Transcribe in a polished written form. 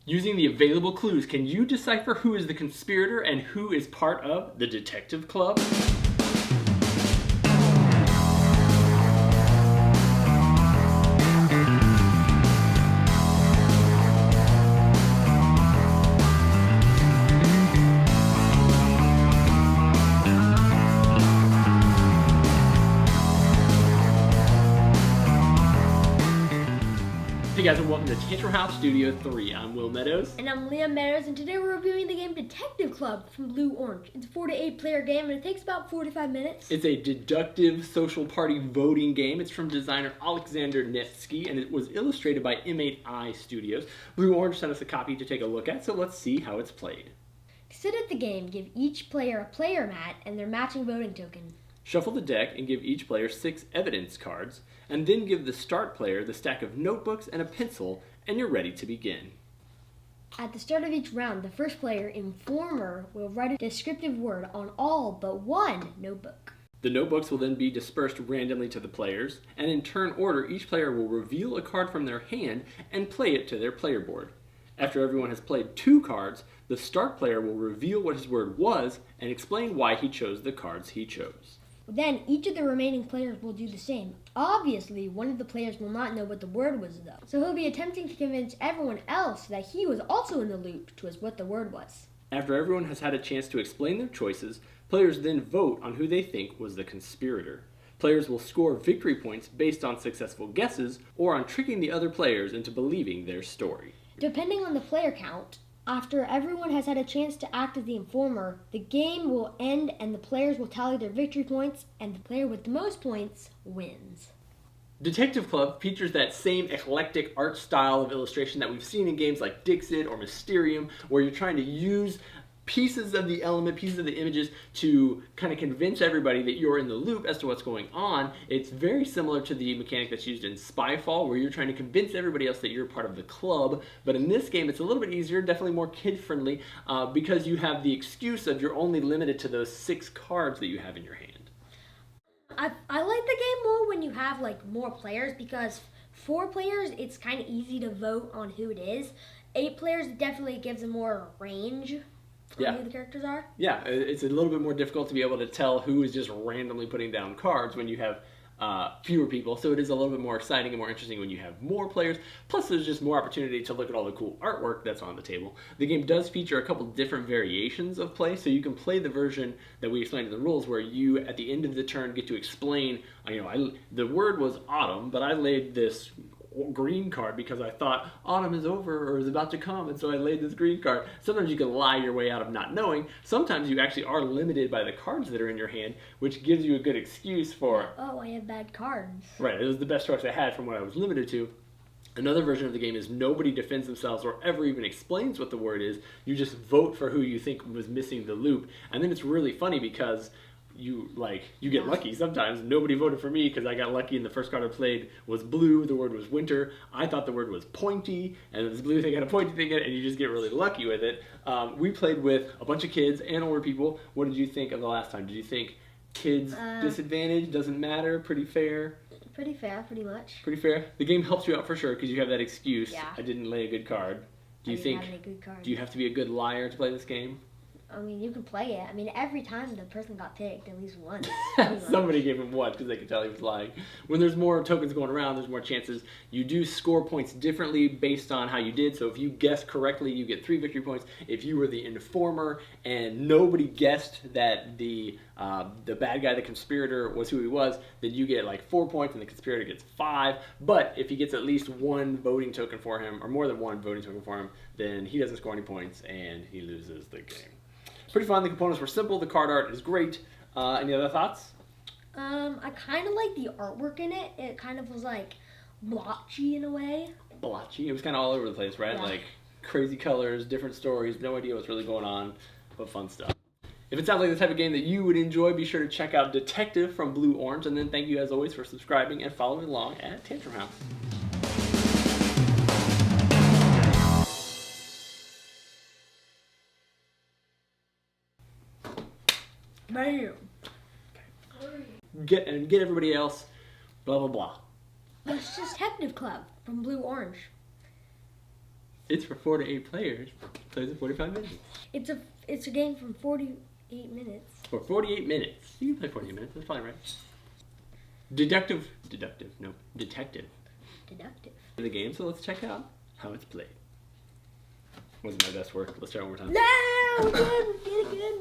Using the available clues, can you decipher who is the conspirator and who is part of the detective club? Hey guys, and welcome to Tantrum House Studio 3. I'm Will Meadows. And I'm Liam Meadows, and today we're reviewing the game Detective Club from Blue Orange. It's a 4 to 8 player game, and it takes about 45 minutes. It's a deductive social party voting game. It's from designer Alexander Nevsky, and it was illustrated by M8i Studios. Blue Orange sent us a copy to take a look at, so let's see how it's played. To sit at the game, give each player a player mat and their matching voting token. Shuffle the deck and give each player 6 evidence cards, and then give the start player the stack of notebooks and a pencil, and you're ready to begin. At the start of each round, the first player, Informer, will write a descriptive word on all but one notebook. The notebooks will then be dispersed randomly to the players, and in turn order, each player will reveal a card from their hand and play it to their player board. After everyone has played 2 cards, the start player will reveal what his word was and explain why he chose the cards he chose. Then, each of the remaining players will do the same. Obviously, one of the players will not know what the word was, though, so he'll be attempting to convince everyone else that he was also in the loop to what the word was. After everyone has had a chance to explain their choices, players then vote on who they think was the conspirator. Players will score victory points based on successful guesses or on tricking the other players into believing their story. Depending on the player count, after everyone has had a chance to act as the informer, the game will end and the players will tally their victory points, and the player with the most points wins. Detective Club features that same eclectic art style of illustration that we've seen in games like Dixit or Mysterium, where you're trying to use pieces of the element, pieces of the images to kind of convince everybody that you're in the loop as to what's going on. It's very similar to the mechanic that's used in SpyFall, where you're trying to convince everybody else that you're part of the club. But in this game, it's a little bit easier, definitely more kid-friendly, because you have the excuse of you're only limited to those 6 cards that you have in your hand. I like the game more when you have more players, because 4 players, it's kind of easy to vote on who it is. 8 players, it definitely gives a more range. Who the characters are? Yeah, it's a little bit more difficult to be able to tell who is just randomly putting down cards when you have fewer people, so it is a little bit more exciting and more interesting when you have more players. Plus, there's just more opportunity to look at all the cool artwork that's on the table. The game does feature a couple different variations of play, so you can play the version that we explained in the rules, where you, at the end of the turn, get to explain, the word was autumn, but I laid this green card because I thought autumn is over or is about to come, and so I laid this green card. Sometimes you can lie your way out of not knowing. Sometimes you actually are limited by the cards that are in your hand, which gives you a good excuse for, oh, I have bad cards. Right, it was the best choice I had from what I was limited to. Another version of the game is nobody defends themselves or ever even explains what the word is. You just vote for who you think was missing the loop. And then it's really funny because you get lucky sometimes. Nobody voted for me because I got lucky, and the first card I played was blue. The word was winter. I thought the word was pointy, and this blue thing had a pointy thing in it, and you just get really lucky with it. We played with a bunch of kids and older people. What did you think of the last time? Did you think kids disadvantage doesn't matter? Pretty fair? Pretty fair, pretty much. Pretty fair. The game helps you out for sure because you have that excuse. Yeah. I didn't lay a good card. Do you didn't have any good cards. Do you have to be a good liar to play this game? I mean, you can play it. I mean, every time the person got picked, at least once. Somebody gave him one because they could tell he was lying. When there's more tokens going around, there's more chances. You do score points differently based on how you did. So if you guessed correctly, you get 3 victory points. If you were the informer and nobody guessed that the bad guy, the conspirator, was who he was, then you get 4 points and the conspirator gets 5. But if he gets at least 1 voting token for him, or more than 1 voting token for him, then he doesn't score any points and he loses the game. Pretty fun. The components were simple. The card art is great. Any other thoughts? I kind of like the artwork in it. It kind of was blotchy in a way. Blotchy? It was kind of all over the place, right? Yeah. Crazy colors, different stories, no idea what's really going on, but fun stuff. If it sounds like the type of game that you would enjoy, be sure to check out Detective from Blue Orange, and then thank you as always for subscribing and following along at Tantrum House. Bam. Get everybody else, blah, blah, blah. It's just Detective Club from Blue Orange. It's for 4 to 8 players. Plays in 45 minutes. It's a game from 48 minutes. For 48 minutes. You can play 48 minutes. That's probably right. Detective. The game, so let's check out how it's played. Wasn't my best work. Let's try one more time. No! Get it again.